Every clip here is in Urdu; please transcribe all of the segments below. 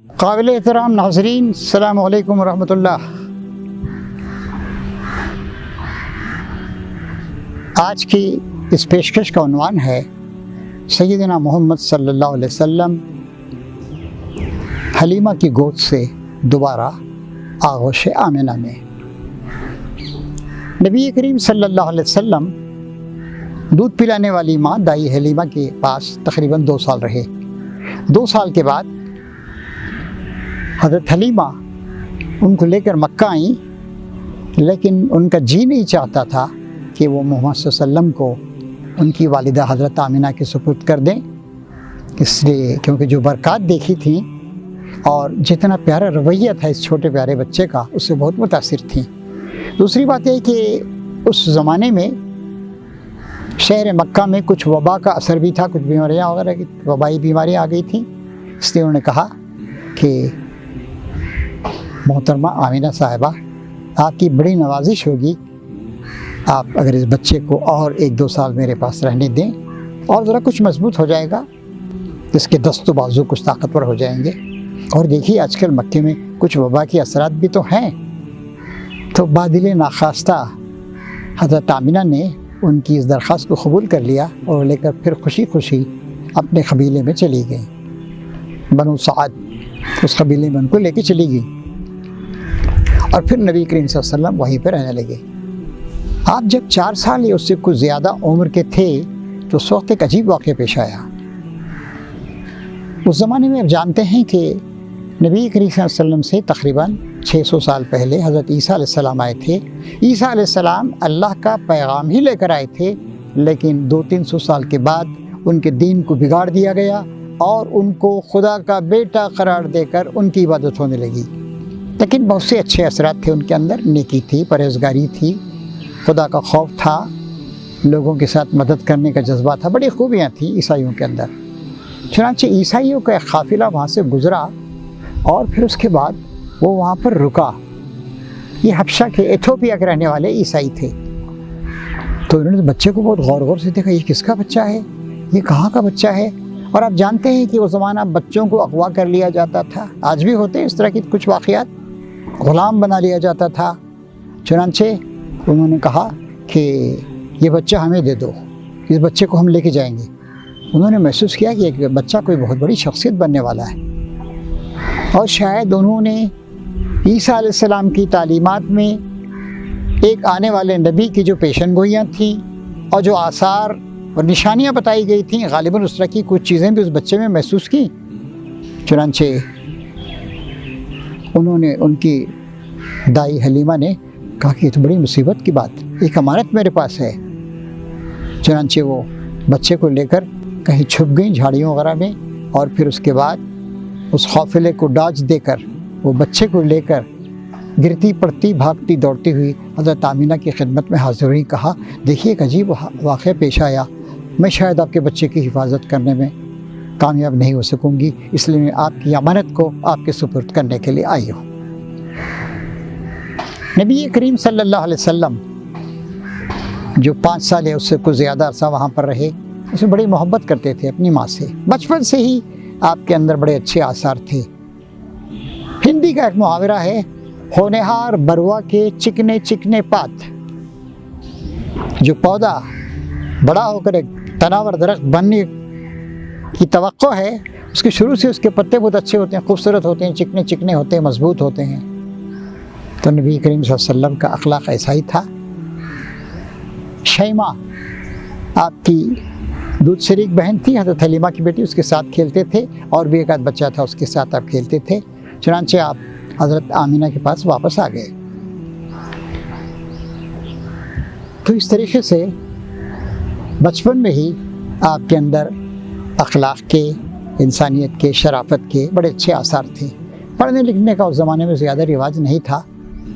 قابل احترام ناظرین، السلام علیکم ورحمۃ اللہ۔ آج کی اس پیشکش کا عنوان ہے سیدنا محمد صلی اللہ علیہ وسلم حلیمہ کی گود سے دوبارہ آغوش آمنہ میں۔ نبی کریم صلی اللہ علیہ وسلم دودھ پلانے والی ماں دائی حلیمہ کے پاس تقریباً 2 سال رہے۔ 2 سال کے بعد حضرت حلیمہ ان کو لے کر مکہ آئیں، لیکن ان کا جی نہیں چاہتا تھا کہ وہ محمد صلی اللہ علیہ وسلم کو ان کی والدہ حضرت آمنہ کے سپرد کر دیں، اس لیے کیونکہ جو برکات دیکھی تھیں اور جتنا پیارا رویہ تھا اس چھوٹے پیارے بچے کا، اس سے بہت متاثر تھیں۔ دوسری بات یہ کہ اس زمانے میں شہر مکہ میں کچھ وبا کا اثر بھی تھا، کچھ بیماریاں وغیرہ کی وبائی بیماریاں آ گئی تھیں، اس لیے انہوں نے کہا کہ محترمہ آمنہ صاحبہ، آپ کی بڑی نوازش ہوگی، آپ اگر اس بچے کو اور 1-2 سال میرے پاس رہنے دیں اور ذرا کچھ مضبوط ہو جائے گا، اس کے دست و بازو کچھ طاقتور ہو جائیں گے۔ اور دیکھیے آج کل مکے میں کچھ وبا کے اثرات بھی تو ہیں۔ تو بادل ناخواستہ حضرت آمنہ نے ان کی اس درخواست کو قبول کر لیا اور لے کر پھر خوشی خوشی اپنے قبیلے میں چلی گئیں۔ بنو سعد اس قبیلے میں ان کو لے کے چلی گئی اور پھر نبی کریم صلی اللہ علیہ وسلم وہیں پہ رہنے لگے۔ آپ جب 4 سال یا اس سے کچھ زیادہ عمر کے تھے تو اس وقت ایک عجیب واقعہ پیش آیا۔ اس زمانے میں آپ جانتے ہیں کہ نبی کریم صلی اللہ علیہ وسلم سے تقریباً 600 سال پہلے حضرت عیسیٰ علیہ السلام آئے تھے۔ عیسیٰ علیہ السلام اللہ کا پیغام ہی لے کر آئے تھے، لیکن 200-300 سال کے بعد ان کے دین کو بگاڑ دیا گیا اور ان کو خدا کا بیٹا قرار دے کر ان کی عبادت ہونے لگی۔ لیکن بہت سے اچھے اثرات تھے ان کے اندر، نیکی تھی، پرہیزگاری تھی، خدا کا خوف تھا، لوگوں کے ساتھ مدد کرنے کا جذبہ تھا، بڑی خوبیاں تھیں عیسائیوں کے اندر۔ چنانچہ عیسائیوں کا ایک قافلہ وہاں سے گزرا اور پھر اس کے بعد وہ وہاں پر رکا۔ یہ حبشہ کے ایتھوپیا کے رہنے والے عیسائی تھے۔ تو انہوں نے بچے کو بہت غور غور سے دیکھا، یہ کس کا بچہ ہے، یہ کہاں کا بچہ ہے؟ اور آپ جانتے ہیں کہ اس زمانہ بچوں کو اغوا کر لیا جاتا تھا، آج بھی ہوتے ہیں اس طرح کی کچھ واقعات، غلام بنا لیا جاتا تھا۔ چنانچہ انہوں نے کہا کہ یہ بچہ ہمیں دے دو، اس بچے کو ہم لے کے جائیں گے۔ انہوں نے محسوس کیا کہ ایک بچہ کوئی بہت بڑی شخصیت بننے والا ہے، اور شاید انہوں نے عیسیٰ علیہ السلام کی تعلیمات میں ایک آنے والے نبی کی جو پیشن گوئیاں تھیں اور جو آثار اور نشانیاں بتائی گئی تھیں، غالباً اس طرح کی کچھ چیزیں بھی اس بچے میں محسوس کی۔ چنانچہ انہوں نے ان کی دائی حلیمہ نے کہا کہ یہ تو بڑی مصیبت کی بات، ایک امانت میرے پاس ہے۔ چنانچہ وہ بچے کو لے کر کہیں چھپ گئیں جھاڑیوں وغیرہ میں، اور پھر اس کے بعد اس قافلے کو ڈاج دے کر وہ بچے کو لے کر گرتی پڑتی بھاگتی دوڑتی ہوئی حضرت آمنہ کی خدمت میں حاضر ہوئی۔ کہا دیکھیے ایک عجیب واقعہ پیش آیا، میں شاید آپ کے بچے کی حفاظت کرنے میں کامیاب نہیں ہو سکوں گی، اس لیے میں آپ کی امانت کو آپ کے سپرد کرنے کے لیے آئی ہوں۔ نبی کریم صلی اللہ علیہ وسلم جو 5 سال یا اس سے کچھ زیادہ عرصہ وہاں پر رہے، اس میں بڑی محبت کرتے تھے اپنی ماں سے، بچپن سے ہی آپ کے اندر بڑے اچھے آثار تھے۔ ہندی کا ایک محاورہ ہے، ہونہار بروا کے چکنے چکنے پات۔ جو پودا بڑا ہو کر ایک تناور درخت بننے کی توقع ہے، اس کے شروع سے اس کے پتے بہت اچھے ہوتے ہیں، خوبصورت ہوتے ہیں، چکنے چکنے ہوتے ہیں، مضبوط ہوتے ہیں۔ تو نبی کریم صلی اللہ علیہ وسلم کا اخلاق ایسا ہی تھا۔ شیمہ آپ کی دودھ شریک بہن تھی، حضرت حلیمہ کی بیٹی، اس کے ساتھ کھیلتے تھے، اور بھی ایک آدھ بچہ تھا اس کے ساتھ آپ کھیلتے تھے۔ چنانچہ آپ حضرت آمنہ کے پاس واپس آ گئے۔ تو اس طریقے سے بچپن میں ہی آپ کے اندر اخلاق کے، انسانیت کے، شرافت کے بڑے اچھے آثار تھے۔ پڑھنے لکھنے کا اس زمانے میں زیادہ رواج نہیں تھا،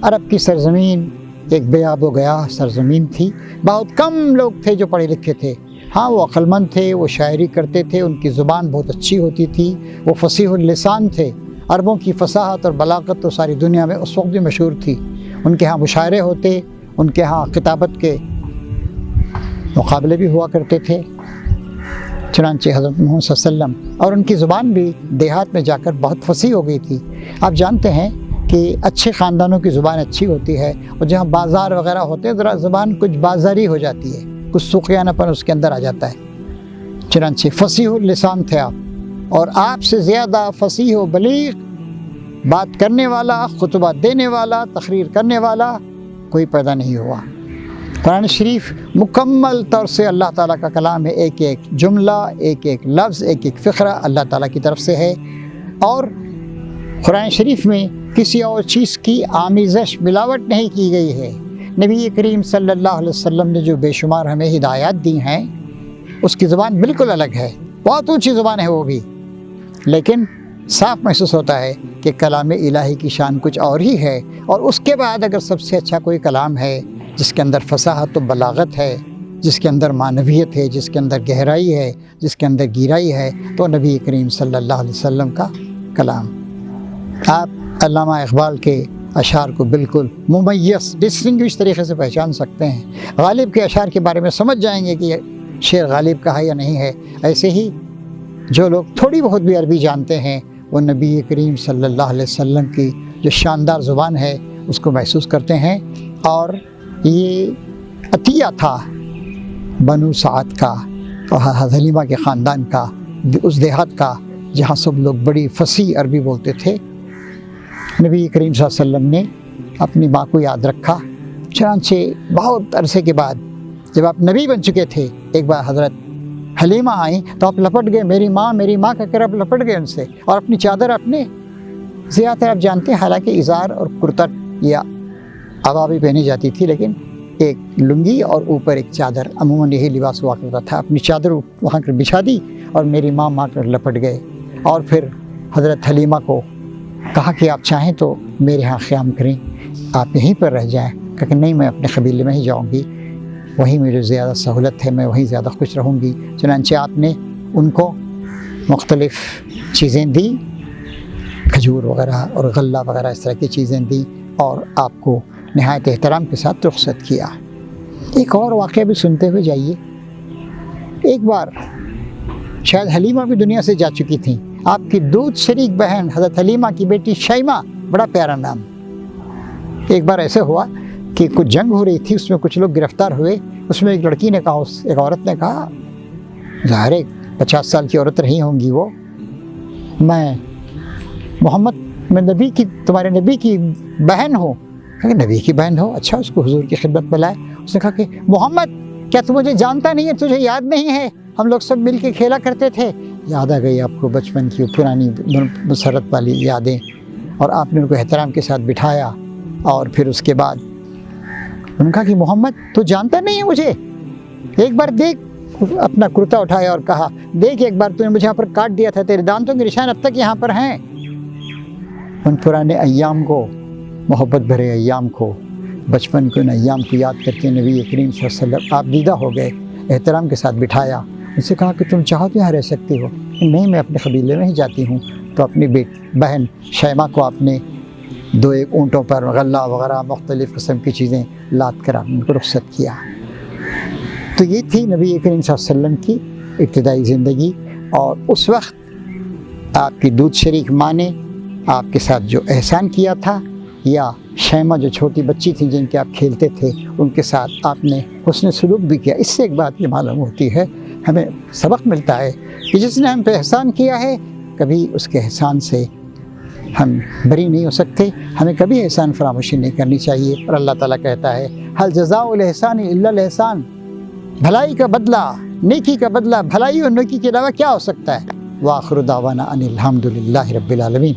عرب کی سرزمین ایک بے آب و گیا سرزمین تھی، بہت کم لوگ تھے جو پڑھے لکھے تھے۔ ہاں وہ عقلمند تھے، وہ شاعری کرتے تھے، ان کی زبان بہت اچھی ہوتی تھی، وہ فصیح اللسان تھے۔ عربوں کی فصاحت اور بلاغت تو ساری دنیا میں اس وقت بھی مشہور تھی۔ ان کے ہاں مشاعرے ہوتے، ان کے ہاں کتابت کے مقابلے بھی ہوا کرتے تھے۔ چنانچہ حضرت محمد صلی اللہ علیہ وسلم اور ان کی زبان بھی دیہات میں جا کر بہت فصیح ہو گئی تھی۔ آپ جانتے ہیں کہ اچھے خاندانوں کی زبان اچھی ہوتی ہے، اور جہاں بازار وغیرہ ہوتے ہیں ذرا زبان کچھ بازاری ہو جاتی ہے، کچھ سوقیانہ پن اس کے اندر آ جاتا ہے۔ چنانچہ فصیح اللسان تھے آپ، اور آپ سے زیادہ فصیح و بلیغ بات کرنے والا، خطبہ دینے والا، تقریر کرنے والا کوئی پیدا نہیں ہوا۔ قرآن شریف مکمل طور سے اللہ تعالیٰ کا کلام ہے، ایک ایک جملہ، ایک ایک لفظ، ایک ایک فقرہ اللہ تعالیٰ کی طرف سے ہے، اور قرآن شریف میں کسی اور چیز کی آمیزش ملاوٹ نہیں کی گئی ہے۔ نبی کریم صلی اللہ علیہ وسلم نے جو بے شمار ہمیں ہدایات دی ہیں، اس کی زبان بالکل الگ ہے، بہت اونچی زبان ہے وہ بھی، لیکن صاف محسوس ہوتا ہے کہ کلام الہی کی شان کچھ اور ہی ہے۔ اور اس کے بعد اگر سب سے اچھا کوئی کلام ہے جس کے اندر فصاحت و بلاغت ہے، جس کے اندر معنویت ہے، جس کے اندر گہرائی ہے، جس کے اندر گہرائی ہے، تو نبی کریم صلی اللہ علیہ وسلم کا کلام۔ آپ علامہ اقبال کے اشعار کو بالکل ممیز ڈسٹنگوش طریقے سے پہچان سکتے ہیں۔ غالب کے اشعار کے بارے میں سمجھ جائیں گے کہ یہ شعر غالب کا ہے یا نہیں ہے۔ ایسے ہی جو لوگ تھوڑی بہت بھی عربی جانتے ہیں وہ نبی کریم صلی اللہ علیہ وسلم کی جو شاندار زبان ہے اس کو محسوس کرتے ہیں۔ اور یہ عطیہ تھا بنو سعد کا اور حضرت حلیمہ کے خاندان کا، اس دیہات کا جہاں سب لوگ بڑی فصیح عربی بولتے تھے۔ نبی کریم صلی اللہ علیہ وسلم نے اپنی ماں کو یاد رکھا، چنانچہ بہت عرصے کے بعد جب آپ نبی بن چکے تھے، ایک بار حضرت حلیمہ آئیں تو آپ لپٹ گئے، میری ماں کہہ کر آپ لپٹ گئے ان سے، اور اپنی چادر اپنے زیادہ تر آپ جانتے ہیں، حالانکہ ازار اور کرتا یا عبا بھی پہنی جاتی تھی، لیکن ایک لنگی اور اوپر ایک چادر، عموماً یہی لباس ہوا کرتا تھا۔ اپنی چادر وہاں کر بچھا دی اور میری ماں کر لپٹ گئے، اور پھر حضرت حلیمہ کو کہا کہ آپ چاہیں تو میرے ہاں قیام کریں، آپ یہیں پر رہ جائیں۔ کہ نہیں، میں اپنے قبیلے میں ہی جاؤں گی، وہیں مجھے زیادہ سہولت ہے، میں وہیں زیادہ خوش رہوں گی۔ چنانچہ آپ نے ان کو مختلف چیزیں دیں، کھجور وغیرہ اور غلہ وغیرہ اس طرح کی چیزیں دیں، اور آپ کو نہایت احترام کے ساتھ رخصت کیا۔ ایک اور واقعہ بھی سنتے ہوئے جائیے۔ ایک بار شاید حلیمہ بھی دنیا سے جا چکی تھیں، آپ کی دودھ شریک بہن حضرت حلیمہ کی بیٹی شیمہ، بڑا پیارا نام۔ ایک بار ایسے ہوا کہ کچھ جنگ ہو رہی تھی، اس میں کچھ لوگ گرفتار ہوئے۔ اس میں ایک لڑکی نے کہا، ایک عورت نے کہا، ظاہر 50 سال کی عورت رہی ہوں گی وہ، میں تمہارے نبی کی بہن ہوں۔ کہ نبی کی بہن ہو؟ اچھا، اس کو حضور کی خدمت میں لائے۔ اس نے کہا کہ محمد، کیا تم مجھے جانتا نہیں ہے؟ تجھے یاد نہیں ہے ہم لوگ سب مل کے کھیلا کرتے تھے؟ یاد آ گئی آپ کو بچپن کی پرانی مسرت والی یادیں، اور آپ نے ان کو احترام کے ساتھ بٹھایا، اور پھر اس کے بعد انہوں نے کہا کہ محمد تو جانتا نہیں ہے مجھے؟ ایک بار دیکھ، اپنا کرتا اٹھایا اور کہا، دیکھ ایک بار تو نے مجھے یہاں پر کاٹ دیا تھا، تیرے دانتوں کے نشان اب تک یہاں پر ہیں۔ ان پرانے ایام کو، محبت بھرے ایام کو، بچپن کے ان ایام کو یاد کر کے نبی کریم صلی اللہ علیہ وسلم آپ دیدہ ہو گئے، احترام کے ساتھ بٹھایا۔ ان سے کہا کہ تم چاہو تو یہاں رہ سکتی ہو۔ نہیں، میں اپنے قبیلے میں ہی جاتی ہوں۔ تو اپنی بہن شیمہ کو آپ نے 2 اونٹوں پر غلہ وغیرہ مختلف قسم کی چیزیں لاد کر آپ نے ان کو رخصت کیا۔ تو یہ تھی نبی کریم صلی اللہ علیہ وسلم کی ابتدائی زندگی، اور اس وقت آپ کی دودھ شریک ماں نے آپ کے ساتھ جو احسان کیا تھا، یا شیمہ جو چھوٹی بچی تھی جن کے آپ کھیلتے تھے، ان کے ساتھ آپ نے حسن سلوک بھی کیا۔ اس سے ایک بات یہ معلوم ہوتی ہے، ہمیں سبق ملتا ہے کہ جس نے ہم پہ احسان کیا ہے، کبھی اس کے احسان سے ہم بری نہیں ہو سکتے، ہمیں کبھی احسان فراموشی نہیں کرنی چاہیے۔ اور اللہ تعالیٰ کہتا ہے، هل جزاء الاحسان الا الاحسان، بھلائی کا بدلہ، نیکی کا بدلہ بھلائی اور نیکی کے علاوہ کیا ہو سکتا ہے؟ وآخر دعوانا ان الحمد للہ رب العالمین۔